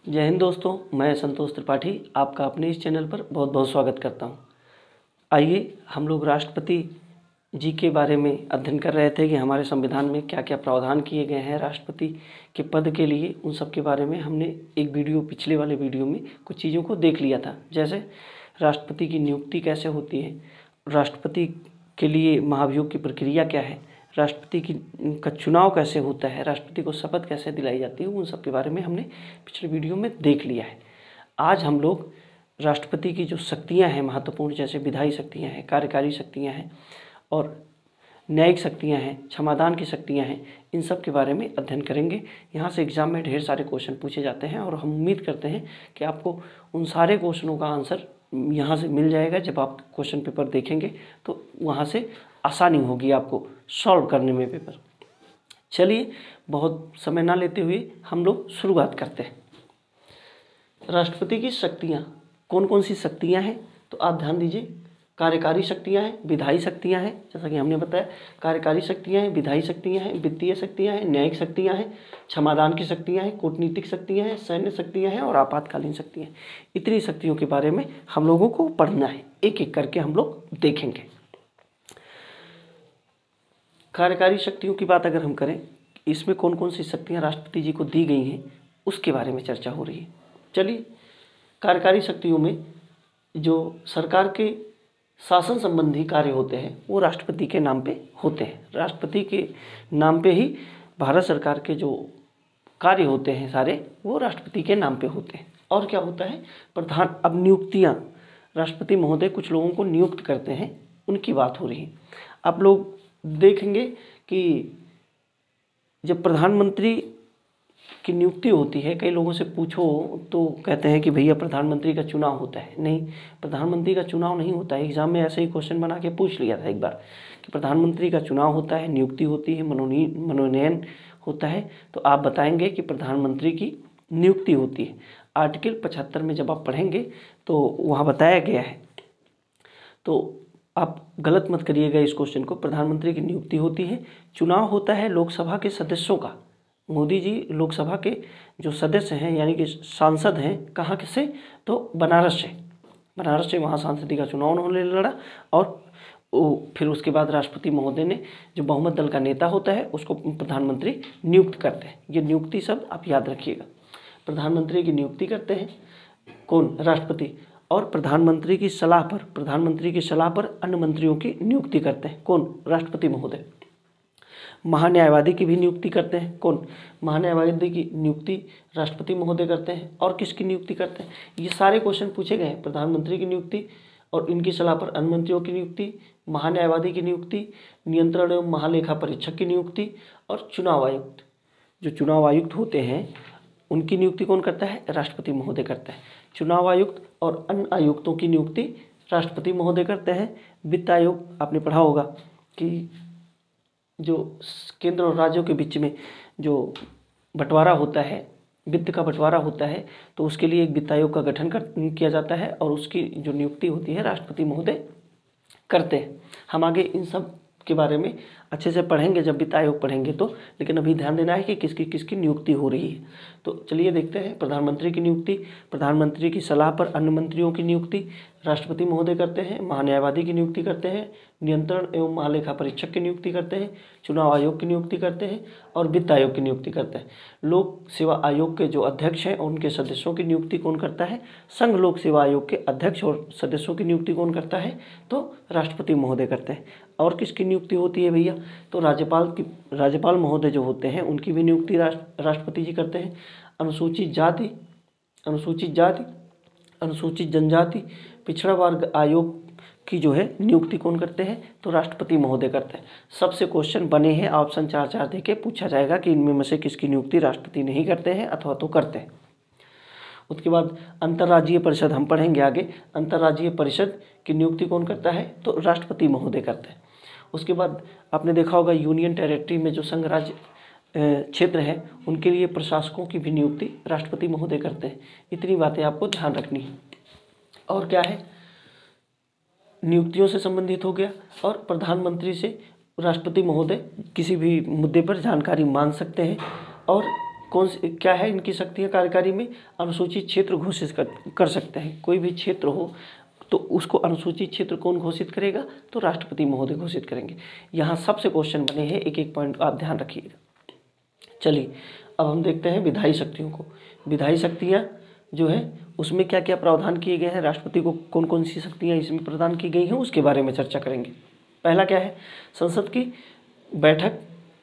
जय हिंद दोस्तों, मैं संतोष त्रिपाठी आपका अपने इस चैनल पर बहुत बहुत स्वागत करता हूं। आइए हम लोग राष्ट्रपति जी के बारे में अध्ययन कर रहे थे कि हमारे संविधान में क्या क्या प्रावधान किए गए हैं राष्ट्रपति के पद के लिए। उन सब के बारे में हमने एक पिछले वाले वीडियो में कुछ चीज़ों को देख लिया था, जैसे राष्ट्रपति की नियुक्ति कैसे होती है, राष्ट्रपति के लिए महाभियोग की प्रक्रिया क्या है, राष्ट्रपति का चुनाव कैसे होता है, राष्ट्रपति को शपथ कैसे दिलाई जाती है। उन सब के बारे में हमने पिछले वीडियो में देख लिया है। आज हम लोग राष्ट्रपति की जो शक्तियां हैं महत्वपूर्ण, जैसे विधायी शक्तियां हैं, कार्यकारी शक्तियां हैं और न्यायिक शक्तियां हैं, क्षमादान की शक्तियां हैं, इन सब के बारे में अध्ययन करेंगे। यहाँ से एग्जाम में ढेर सारे क्वेश्चन पूछे जाते हैं और हम उम्मीद करते हैं कि आपको उन सारे क्वेश्चनों का आंसर यहाँ से मिल जाएगा। जब आप क्वेश्चन पेपर देखेंगे तो वहाँ से आसानी होगी आपको सॉल्व करने में पेपर। चलिए बहुत समय ना लेते हुए हम लोग शुरुआत करते हैं। राष्ट्रपति की शक्तियाँ कौन कौन सी शक्तियाँ हैं, तो आप ध्यान दीजिए। कार्यकारी शक्तियाँ हैं, विधायी शक्तियाँ हैं, जैसा कि हमने बताया कार्यकारी शक्तियाँ हैं, विधायी शक्तियाँ हैं, वित्तीय शक्तियाँ हैं, न्यायिक शक्तियाँ हैं, क्षमादान की शक्तियाँ हैं, कूटनीतिक शक्तियाँ हैं, सैन्य शक्तियाँ हैं और आपातकालीन शक्तियाँ हैं। इतनी शक्तियों के बारे में हम लोगों को पढ़ना है, एक एक करके हम लोग देखेंगे। कार्यकारी शक्तियों की बात अगर हम करें, इसमें कौन कौन सी शक्तियाँ राष्ट्रपति जी को दी गई हैं उसके बारे में चर्चा हो रही है। चलिए, कार्यकारी शक्तियों में जो सरकार के शासन संबंधी कार्य होते हैं वो राष्ट्रपति के नाम पे होते हैं। राष्ट्रपति के नाम पे ही भारत सरकार के जो कार्य होते हैं सारे वो राष्ट्रपति के नाम पे होते हैं। और क्या होता है, अब नियुक्तियाँ, राष्ट्रपति महोदय कुछ लोगों को नियुक्त करते हैं, उनकी बात हो रही है। आप लोग देखेंगे कि जब प्रधानमंत्री की नियुक्ति होती है, कई लोगों से पूछो तो कहते हैं कि भैया प्रधानमंत्री का चुनाव होता है। नहीं, प्रधानमंत्री का चुनाव नहीं होता है। एग्जाम में ऐसे ही क्वेश्चन बना के पूछ लिया था एक बार कि प्रधानमंत्री का चुनाव होता है, नियुक्ति होती है, मनोनयन होता है। तो आप बताएंगे कि प्रधानमंत्री की नियुक्ति होती है। आर्टिकल 75 में जब आप पढ़ेंगे तो वहाँ बताया गया है, तो आप गलत मत करिएगा इस क्वेश्चन को। प्रधानमंत्री की नियुक्ति होती है, चुनाव होता है लोकसभा के सदस्यों का। मोदी जी लोकसभा के जो सदस्य हैं यानी कि सांसद हैं, कहाँ के से, तो बनारस से वहाँ सांसदी का चुनाव उन्होंने लड़ा और फिर उसके बाद राष्ट्रपति महोदय ने, जो बहुमत दल का नेता होता है, उसको प्रधानमंत्री नियुक्त करते हैं। ये नियुक्ति सब आप याद रखिएगा। प्रधानमंत्री की नियुक्ति करते हैं कौन, राष्ट्रपति। और प्रधानमंत्री की सलाह पर अन्य मंत्रियों की नियुक्ति करते हैं कौन, राष्ट्रपति महोदय। महान्यायवादी की भी नियुक्ति करते हैं कौन, महान्यायवादी की नियुक्ति राष्ट्रपति महोदय करते हैं। और किसकी नियुक्ति करते हैं, ये सारे क्वेश्चन पूछे गए हैं। प्रधानमंत्री की नियुक्ति और इनकी सलाह पर अन्य मंत्रियों की नियुक्ति, महान्यायवादी की नियुक्ति, नियंत्रण एवं महालेखा परीक्षक की नियुक्ति और चुनाव आयुक्त। जो चुनाव आयुक्त होते हैं उनकी नियुक्ति कौन करता है, राष्ट्रपति महोदय करता है। चुनाव आयुक्त और अन्य आयुक्तों की नियुक्ति राष्ट्रपति महोदय करते हैं। वित्त आयोग आपने पढ़ा होगा कि जो केंद्र और राज्यों के बीच में जो बंटवारा होता है, वित्त का बंटवारा होता है, तो उसके लिए एक वित्त आयोग का गठन किया जाता है और उसकी जो नियुक्ति होती है राष्ट्रपति महोदय करते हैं। हम आगे इन सब के बारे में अच्छे से पढ़ेंगे जब वित्त आयोग पढ़ेंगे तो, लेकिन अभी ध्यान देना है कि किसकी किसकी नियुक्ति हो रही है। तो चलिए देखते हैं। प्रधानमंत्री की नियुक्ति, प्रधानमंत्री की सलाह पर अन्य मंत्रियों की नियुक्ति राष्ट्रपति महोदय करते हैं। महान्यायवादी की नियुक्ति करते हैं, नियंत्रण एवं महालेखा परीक्षक की नियुक्ति करते हैं, चुनाव आयोग की नियुक्ति करते हैं और वित्त आयोग की नियुक्ति करते हैं। लोक सेवा आयोग के जो अध्यक्ष हैं उनके सदस्यों की नियुक्ति कौन करता है, संघ लोक सेवा आयोग के अध्यक्ष और सदस्यों की नियुक्ति कौन करता है, तो राष्ट्रपति महोदय करते हैं। और किसकी नियुक्ति होती है भैया, तो राज्यपाल महोदय जो होते हैं उनकी भी नियुक्ति राष्ट्रपति जी करते हैं। अनुसूचित जाति, अनुसूचित जनजाति, पिछड़ा वर्ग आयोग की जो है नियुक्ति कौन करते हैं, तो राष्ट्रपति महोदय करते हैं। सबसे क्वेश्चन बने हैं, ऑप्शन 4 देके पूछा जाएगा कि इनमें से किसकी नियुक्ति राष्ट्रपति नहीं करते हैं अथवा तो करते हैं। उसके बाद अंतर्राज्यीय परिषद हम पढ़ेंगे आगे। अंतर्राज्यीय परिषद की नियुक्ति कौन करता है, तो राष्ट्रपति महोदय करते हैं। उसके बाद आपने देखा होगा यूनियन टेरिटरी में जो संघ राज्य क्षेत्र है उनके लिए प्रशासकों की भी नियुक्ति राष्ट्रपति महोदय करते हैं। इतनी बातें आपको ध्यान रखनी है। और क्या है, नियुक्तियों से संबंधित हो गया। और प्रधानमंत्री से राष्ट्रपति महोदय किसी भी मुद्दे पर जानकारी मांग सकते हैं और क्या है इनकी शक्तियाँ कार्यकारी में? अनुसूचित क्षेत्र घोषित कर सकते हैं। कोई भी क्षेत्र हो तो उसको अनुसूचित क्षेत्र कौन घोषित करेगा? तो राष्ट्रपति महोदय घोषित करेंगे। यहाँ सबसे क्वेश्चन बने हैं, एक एक पॉइंट आप ध्यान रखिएगा। चलिए अब हम देखते हैं विधायी शक्तियों को। विधायी शक्तियाँ जो है उसमें क्या क्या प्रावधान किए गए हैं, राष्ट्रपति को कौन कौन सी शक्तियाँ इसमें प्रदान की गई हैं, उसके बारे में चर्चा करेंगे। पहला क्या है? संसद की बैठक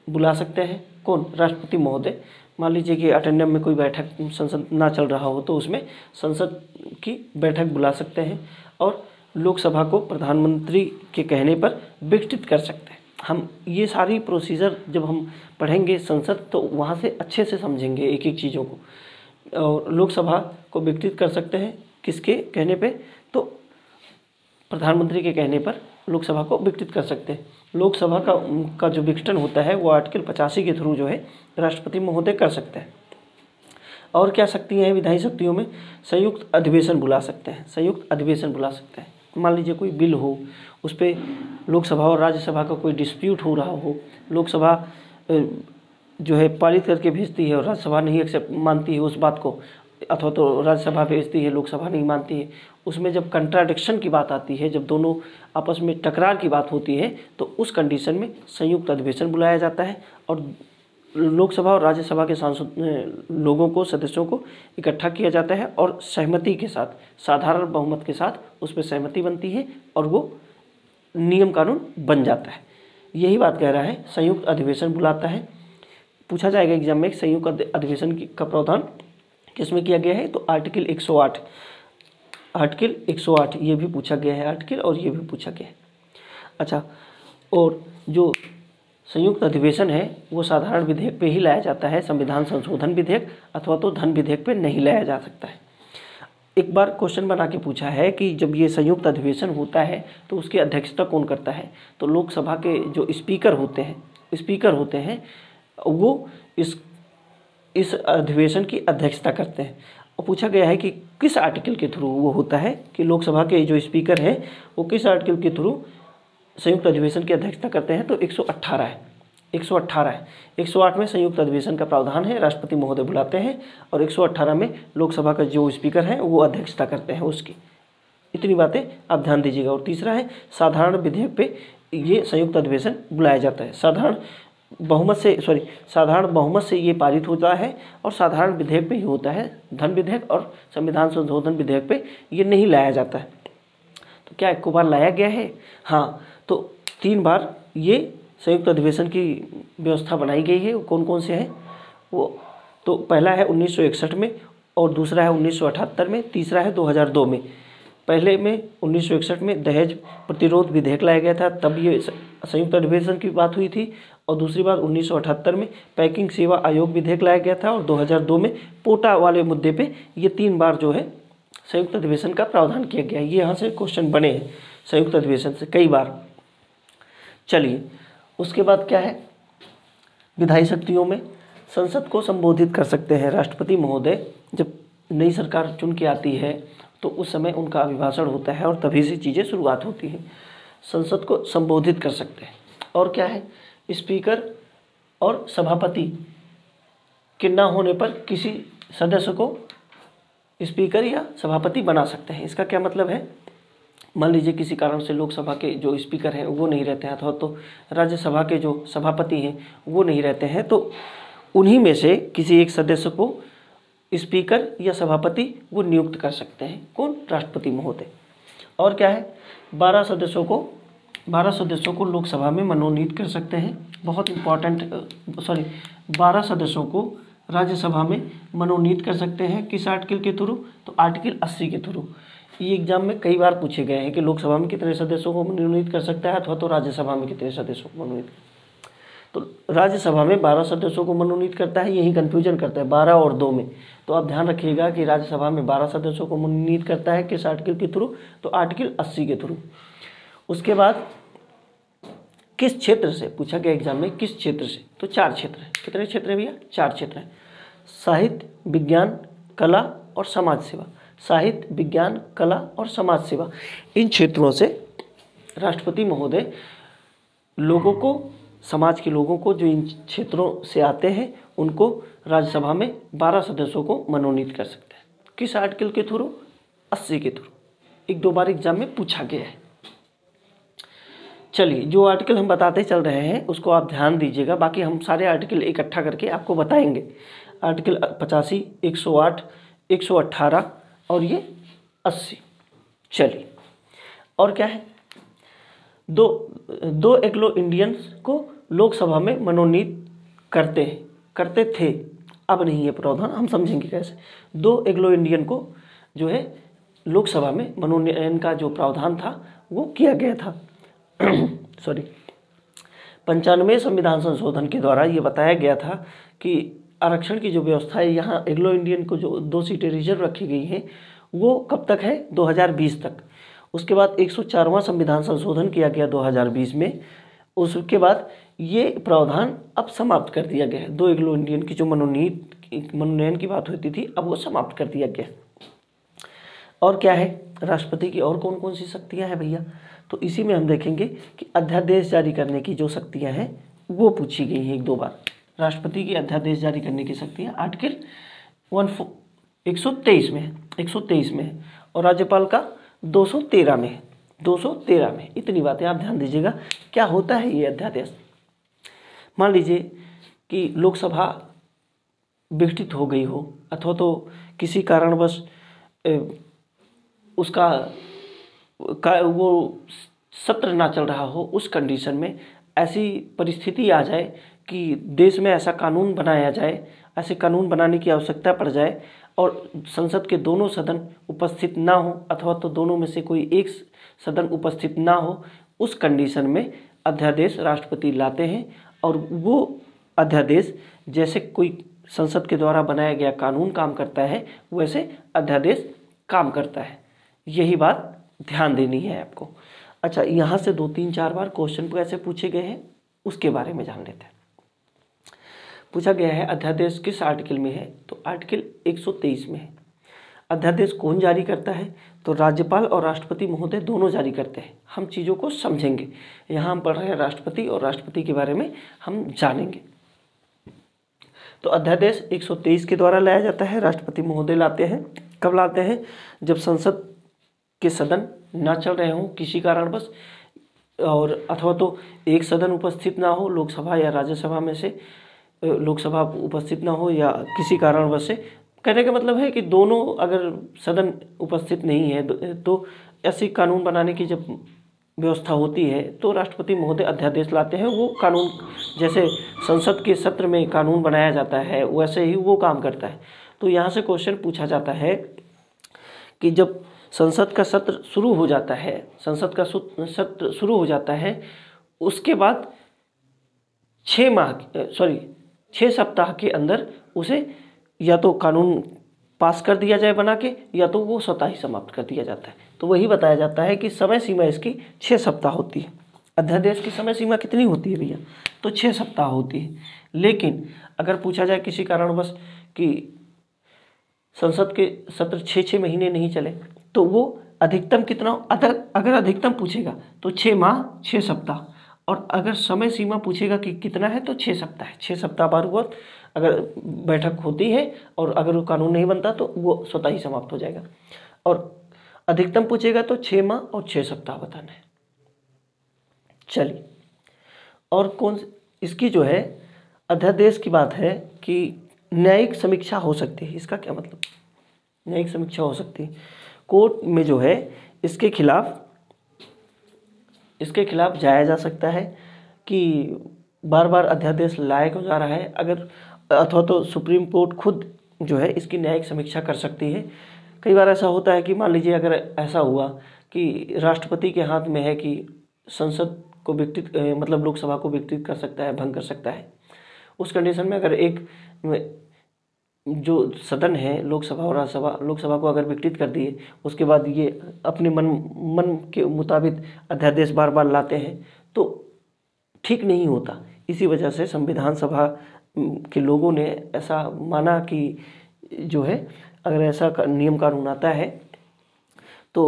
बुला सकते हैं कौन? राष्ट्रपति महोदय। मान लीजिए कि अटेंडम में कोई बैठक संसद ना चल रहा हो तो उसमें संसद की बैठक बुला सकते हैं और लोकसभा को प्रधानमंत्री के कहने पर विघटित कर सकते हैं। हम ये सारी प्रोसीजर जब हम पढ़ेंगे संसद तो वहाँ से अच्छे से समझेंगे एक एक चीज़ों को। और लोकसभा को विघटित कर सकते हैं किसके कहने पे? तो प्रधानमंत्री के कहने पर लोकसभा को विघटित कर सकते हैं। लोकसभा का जो विघटन होता है वो आर्टिकल 85 के थ्रू जो है राष्ट्रपति महोदय कर सकते हैं। और क्या शक्तियाँ हैं विधायी शक्तियों में? संयुक्त अधिवेशन बुला सकते हैं। संयुक्त अधिवेशन बुला सकते हैं। मान लीजिए कोई बिल हो, उस पर लोकसभा और राज्यसभा का कोई डिस्प्यूट हो रहा हो, लोकसभा जो है पारित करके भेजती है और राज्यसभा नहीं एक्सेप्ट मानती है उस बात को, अथवा तो राज्यसभा भेजती है लोकसभा नहीं मानती है, उसमें जब कंट्राडिक्शन की बात आती है, जब दोनों आपस में टकरार की बात होती है तो उस कंडीशन में संयुक्त अधिवेशन बुलाया जाता है और लोकसभा और राज्यसभा के सांसद लोगों को, सदस्यों को इकट्ठा किया जाता है और सहमति के साथ, साधारण बहुमत के साथ उस पर सहमति बनती है और वो नियम कानून बन जाता है। यही बात कह रहा है, संयुक्त अधिवेशन बुलाता है। पूछा जाएगा एग्जाम में संयुक्त अधिवेशन का प्रावधान किसमें किया गया है? तो आर्टिकल 108, आर्टिकल 108 ये भी पूछा गया है आर्टिकल, और ये भी पूछा गया है। अच्छा, और जो संयुक्त अधिवेशन है वो साधारण विधेयक पे ही लाया जाता है, संविधान संशोधन विधेयक अथवा तो धन विधेयक पे नहीं लाया जा सकता है। एक बार क्वेश्चन बना के पूछा है कि जब ये संयुक्त अधिवेशन होता है तो उसकी अध्यक्षता कौन करता है? तो लोकसभा के जो स्पीकर होते हैं वो इस अधिवेशन की अध्यक्षता करते हैं। और पूछा गया है कि किस आर्टिकल के थ्रू वो होता है, कि लोकसभा के जो स्पीकर हैं वो किस आर्टिकल के थ्रू संयुक्त अधिवेशन की अध्यक्षता करते हैं? तो 118 है, 118 है। 108 में संयुक्त अधिवेशन का प्रावधान है, राष्ट्रपति महोदय बुलाते हैं, और 118 में लोकसभा का जो स्पीकर है वो अध्यक्षता करते हैं उसकी। इतनी बातें आप ध्यान दीजिएगा। और तीसरा है साधारण विधेयक पे ये संयुक्त अधिवेशन बुलाया जाता है। साधारण बहुमत से ये पारित होता है और साधारण विधेयक पे ही होता है। धन विधेयक और संविधान संशोधन विधेयक पे ये नहीं लाया जाता है। तो क्या एक बार लाया गया है? हाँ, तो 3 बार ये संयुक्त अधिवेशन की व्यवस्था बनाई गई है। कौन कौन से हैं वो? तो पहला है 1961 में, और दूसरा है 1978 में, तीसरा है 2002 में। पहले में 1961 में दहेज प्रतिरोध विधेयक लाया गया था, तब ये संयुक्त अधिवेशन की बात हुई थी। और दूसरी बार 1978 में पैकिंग सेवा आयोग विधेयक लाया गया था, और 2002 में पोटा वाले मुद्दे पे ये 3 बार जो है संयुक्त अधिवेशन का प्रावधान किया गया। ये यहाँ से क्वेश्चन बने हैं संयुक्त अधिवेशन से कई बार। चलिए उसके बाद क्या है? विधायी शक्तियों में संसद को संबोधित कर सकते हैं राष्ट्रपति महोदय। जब नई सरकार चुन के आती है तो उस समय उनका अभिभाषण होता है और तभी से चीज़ें शुरुआत होती हैं। संसद को संबोधित कर सकते हैं। और क्या है? स्पीकर और सभापति के ना होने पर किसी सदस्य को स्पीकर या सभापति बना सकते हैं। इसका क्या मतलब है? मान लीजिए किसी कारण से लोकसभा के जो स्पीकर हैं वो नहीं रहते हैं, अथवा तो राज्यसभा के जो सभापति हैं वो नहीं रहते हैं, तो उन्हीं में से किसी एक सदस्य को स्पीकर या सभापति वो नियुक्त कर सकते हैं। कौन? राष्ट्रपति महोदय। और क्या है? 12 सदस्यों को लोकसभा में मनोनीत कर सकते हैं। बहुत इंपॉर्टेंट 12 सदस्यों को राज्यसभा में मनोनीत कर सकते हैं। किस आर्टिकल के थ्रू? तो आर्टिकल 80 के थ्रू। ये एग्जाम में कई बार पूछे गए हैं कि लोकसभा में कितने सदस्यों को मनोनीत कर सकता है, अथवा तो राज्यसभा में कितने सदस्यों को मनोनीत। तो राज्यसभा में 12 सदस्यों को मनोनीत करता है, यही कन्फ्यूजन करता है 12 और 2 में। तो आप ध्यान रखिएगा कि राज्यसभा में 12 सदस्यों को मनोनीत करता है। किस आर्टिकल के थ्रू? तो आर्टिकल 80 के थ्रू। उसके बाद किस क्षेत्र से पूछा गया एग्जाम में, किस क्षेत्र से? तो 4 क्षेत्र हैं। कितने क्षेत्र हैं भैया? 4 क्षेत्र हैं। साहित्य, विज्ञान, कला और समाज सेवा। साहित्य, विज्ञान, कला और समाज सेवा, इन क्षेत्रों से राष्ट्रपति महोदय लोगों को समाज के लोगों को जो इन क्षेत्रों से आते हैं उनको राज्यसभा में 12 सदस्यों को मनोनीत कर सकते हैं। किस आर्टिकल के थ्रू? 80 के थ्रू। एक दो बार एग्जाम में पूछा गया है। चलिए, जो आर्टिकल हम बताते चल रहे हैं उसको आप ध्यान दीजिएगा, बाकी हम सारे आर्टिकल इकट्ठा करके आपको बताएंगे। आर्टिकल 85, 108, 118 और ये 80। चलिए, और क्या है? दो एंग्लो इंडियंस को लोकसभा में मनोनीत करते थे, अब नहीं है प्रावधान, हम समझेंगे कैसे। 2 एंग्लो इंडियन को जो है लोकसभा में मनोनयन का जो प्रावधान था वो किया गया था। सॉरी, 95 संविधान संशोधन के द्वारा ये बताया गया था कि आरक्षण की जो व्यवस्था है, यहाँ एंग्लो इंडियन को जो 2 सीटें रिजर्व रखी गई हैं वो कब तक है? 2020 तक। उसके बाद 104वां संविधान संशोधन किया गया 2020 में। उसके बाद ये प्रावधान अब समाप्त कर दिया गया है। 2 एंग्लो इंडियन की जो मनोनयन की बात होती थी, अब वो समाप्त कर दिया गया। और क्या है? राष्ट्रपति की और कौन कौन सी शक्तियां हैं भैया? तो इसी में हम देखेंगे कि अध्यादेश जारी करने की जो शक्तियां हैं वो पूछी गई हैं एक दो बार। राष्ट्रपति की अध्यादेश जारी करने की शक्तियां आर्टिकल 123 में है, 123 में है, और राज्यपाल का 213 में है, 213 में। इतनी बातें आप ध्यान दीजिएगा। क्या होता है ये अध्यादेश? मान लीजिए कि लोकसभा विघटित हो गई हो, अथवा तो किसी कारणवश उसका वो सत्र ना चल रहा हो, उस कंडीशन में ऐसी परिस्थिति आ जाए कि देश में ऐसा कानून बनाया जाए, ऐसे कानून बनाने की आवश्यकता पड़ जाए और संसद के दोनों सदन उपस्थित ना हो, अथवा तो दोनों में से कोई एक सदन उपस्थित ना हो, उस कंडीशन में अध्यादेश राष्ट्रपति लाते हैं। और वो अध्यादेश जैसे कोई संसद के द्वारा बनाया गया कानून काम करता है, वैसे अध्यादेश काम करता है। यही बात ध्यान देनी है आपको। अच्छा, यहाँ से 2-3-4 बार क्वेश्चन कैसे पूछे गए हैं उसके बारे में जान लेते हैं। पूछा गया है अध्यादेश किस आर्टिकल में है? तो आर्टिकल 123 में है। अध्यादेश कौन जारी करता है? तो राज्यपाल और राष्ट्रपति महोदय दोनों जारी करते हैं। हम चीज़ों को समझेंगे। यहाँ हम पढ़ रहे हैं राष्ट्रपति, और राष्ट्रपति के बारे में हम जानेंगे। तो अध्यादेश 123 के द्वारा लाया जाता है, राष्ट्रपति महोदय लाते हैं। कब लाते हैं? जब संसद के सदन ना चल रहे हों किसी कारणवश, और अथवा तो एक सदन उपस्थित ना हो, लोकसभा या राज्यसभा में से लोकसभा उपस्थित ना हो, या किसी कारणवश से। कहने का मतलब है कि दोनों अगर सदन उपस्थित नहीं है तो ऐसी कानून बनाने की जब व्यवस्था होती है तो राष्ट्रपति महोदय अध्यादेश लाते हैं। वो कानून जैसे संसद के सत्र में कानून बनाया जाता है वैसे ही वो काम करता है। तो यहाँ से क्वेश्चन पूछा जाता है कि जब संसद का सत्र शुरू हो जाता है, सत्र शुरू हो जाता है, उसके बाद 6 सप्ताह के अंदर उसे या तो कानून पास कर दिया जाए बना के, या तो वो स्वतः ही समाप्त कर दिया जाता है। तो वही बताया जाता है कि समय सीमा इसकी 6 सप्ताह होती है। अध्यादेश की समय सीमा कितनी होती है भैया? तो 6 सप्ताह होती है। लेकिन अगर पूछा जाए किसी कारणवश कि संसद के सत्र 6 महीने नहीं चले, तो वो अधिकतम कितना? अगर अधिकतम पूछेगा तो 6 माह 6 सप्ताह, और अगर समय सीमा पूछेगा कि कितना है तो 6 सप्ताह है। 6 सप्ताह बाद वो अगर बैठक होती है और अगर वो कानून नहीं बनता तो वो स्वतः ही समाप्त हो जाएगा। और अधिकतम पूछेगा तो 6 माह और 6 सप्ताह बताना है। चलिए, और कौन इसकी जो है अध्यादेश की बात है कि न्यायिक समीक्षा हो सकती है। इसका क्या मतलब? न्यायिक समीक्षा हो सकती है कोर्ट में, जो है इसके खिलाफ जाया जा सकता है कि बार बार अध्यादेश लाया जा रहा है, अगर अथवा तो सुप्रीम कोर्ट खुद जो है इसकी न्यायिक समीक्षा कर सकती है। कई बार ऐसा होता है कि मान लीजिए अगर ऐसा हुआ कि राष्ट्रपति के हाथ में है कि संसद को मतलब लोकसभा को विघटित कर सकता है, भंग कर सकता है। उस कंडीशन में अगर एक जो सदन है लोकसभा और राज्यसभा, लोकसभा को अगर विघटित कर दिए, उसके बाद ये अपने मन के मुताबिक अध्यादेश बार बार लाते हैं तो ठीक नहीं होता। इसी वजह से संविधान सभा के लोगों ने ऐसा माना कि जो है अगर ऐसा नियम कानून आता है तो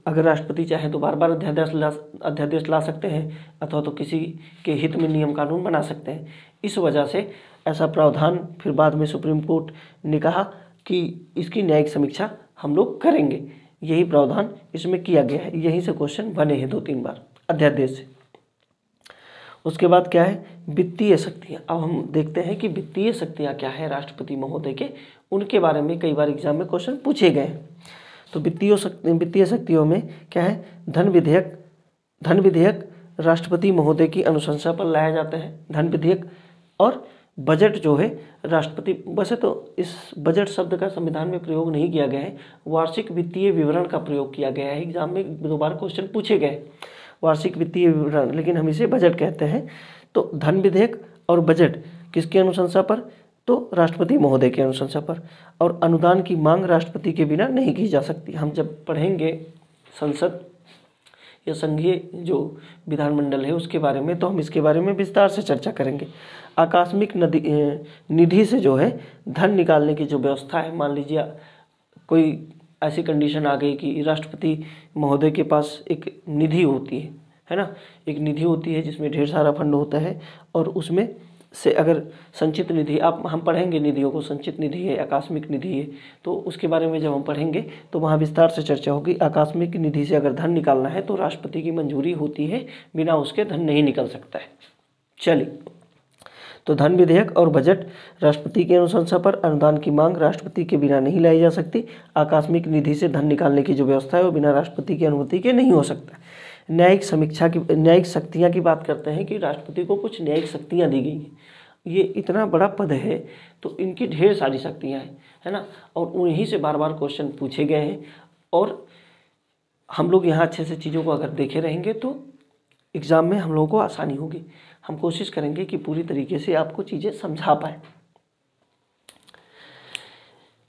अगर राष्ट्रपति चाहे तो बार बार अध्यादेश ला सकते हैं, अथवा तो किसी के हित में नियम कानून बना सकते हैं। इस वजह से ऐसा प्रावधान फिर बाद में सुप्रीम कोर्ट ने कहा कि इसकी न्यायिक समीक्षा हम लोग करेंगे। यही प्रावधान इसमें किया गया है। यहीं से क्वेश्चन बने हैं 2-3 बार अध्यादेश से। उसके बाद क्या है, वित्तीय शक्तियाँ। अब हम देखते हैं कि वित्तीय शक्तियाँ क्या है राष्ट्रपति महोदय के, उनके बारे में कई बार एग्जाम में क्वेश्चन पूछे गए हैं। तो वित्तीय शक्तियों में क्या है, धन विधेयक राष्ट्रपति महोदय की अनुशंसा पर लाया जाता है। धन विधेयक और बजट जो है राष्ट्रपति, वैसे तो इस बजट शब्द का संविधान में प्रयोग नहीं किया गया है, वार्षिक वित्तीय विवरण का प्रयोग किया गया है। एग्जाम में 2 बार क्वेश्चन पूछे गए वार्षिक वित्तीय विवरण, लेकिन हम इसे बजट कहते हैं। तो धन विधेयक और बजट किसकी अनुशंसा पर, तो राष्ट्रपति महोदय की अनुशंसा पर। और अनुदान की मांग राष्ट्रपति के बिना नहीं की जा सकती। हम जब पढ़ेंगे संसद या संघीय जो विधानमंडल है उसके बारे में, तो हम इसके बारे में विस्तार से चर्चा करेंगे। आकस्मिक निधि से जो है धन निकालने की जो व्यवस्था है, मान लीजिए कोई ऐसी कंडीशन आ गई कि राष्ट्रपति महोदय के पास एक निधि होती है ना, एक निधि होती है जिसमें ढेर सारा फंड होता है, और उसमें से अगर संचित निधि, हम पढ़ेंगे निधियों को, संचित निधि है, आकस्मिक निधि है, तो उसके बारे में जब हम पढ़ेंगे तो वहाँ विस्तार से चर्चा होगी। आकस्मिक निधि से अगर धन निकालना है तो राष्ट्रपति की मंजूरी होती है, बिना उसके धन नहीं निकल सकता है। चलिए, तो धन विधेयक और बजट राष्ट्रपति की अनुशंसा पर, अनुदान की मांग राष्ट्रपति के बिना नहीं लाई जा सकती, आकस्मिक निधि से धन निकालने की जो व्यवस्था है वो बिना राष्ट्रपति की अनुमति के नहीं हो सकता। न्यायिक शक्तियाँ की बात करते हैं कि राष्ट्रपति को कुछ न्यायिक शक्तियाँ दी गई हैं। ये इतना बड़ा पद है तो इनकी ढेर सारी शक्तियाँ हैं, है ना, और उन्हीं से बार बार क्वेश्चन पूछे गए हैं। और हम लोग यहाँ अच्छे से चीज़ों को अगर देखे रहेंगे तो एग्ज़ाम में हम लोगों को आसानी होगी। हम कोशिश करेंगे कि पूरी तरीके से आपको चीज़ें समझा पाएँ।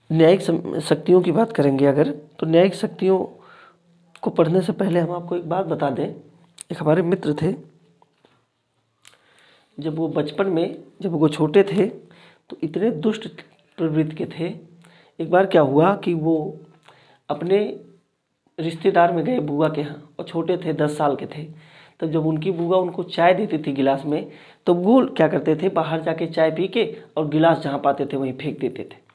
न्यायिक शक्तियों की बात करेंगे अगर, तो न्यायिक शक्तियों को पढ़ने से पहले हम आपको एक बात बता दें। एक हमारे मित्र थे, जब वो बचपन में, जब वो छोटे थे तो इतने दुष्ट प्रवृत्ति के थे। एक बार क्या हुआ कि वो अपने रिश्तेदार में गए बुआ के यहाँ, और छोटे थे, 10 साल के थे। तब जब उनकी बुआ उनको चाय देती थी गिलास में, तो वो क्या करते थे, बाहर जाके चाय पी के और गिलास जहाँ पाते थे वहीं फेंक देते थे।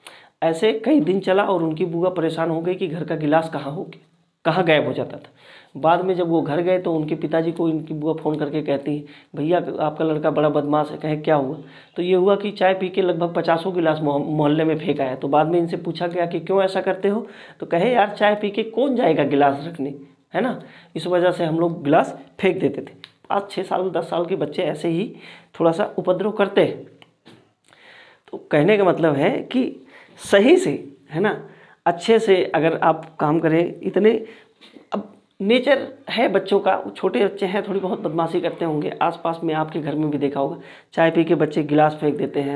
ऐसे कई दिन चला और उनकी बुआ परेशान हो गई कि घर का गिलास कहाँ गायब हो जाता था। बाद में जब वो घर गए तो उनके पिताजी को इनकी बुआ फ़ोन करके कहती है, भैया आपका लड़का बड़ा बदमाश है। कहे क्या हुआ, तो ये हुआ कि चाय पी के लगभग 50 गिलास मोहल्ले में फेंका है। तो बाद में इनसे पूछा गया कि क्यों ऐसा करते हो, तो कहे यार चाय पी के कौन जाएगा गिलास रखने, है ना, इस वजह से हम लोग गिलास फेंक देते थे। 5-6 साल 10 साल के बच्चे ऐसे ही थोड़ा सा उपद्रव करते हैं। तो कहने का मतलब है कि सही से, है ना, अच्छे से अगर आप काम करें, इतने अब नेचर है बच्चों का, छोटे बच्चे हैं, थोड़ी बहुत बदमाशी करते होंगे। आसपास में आपके घर में भी देखा होगा, चाय पी के बच्चे गिलास फेंक देते हैं,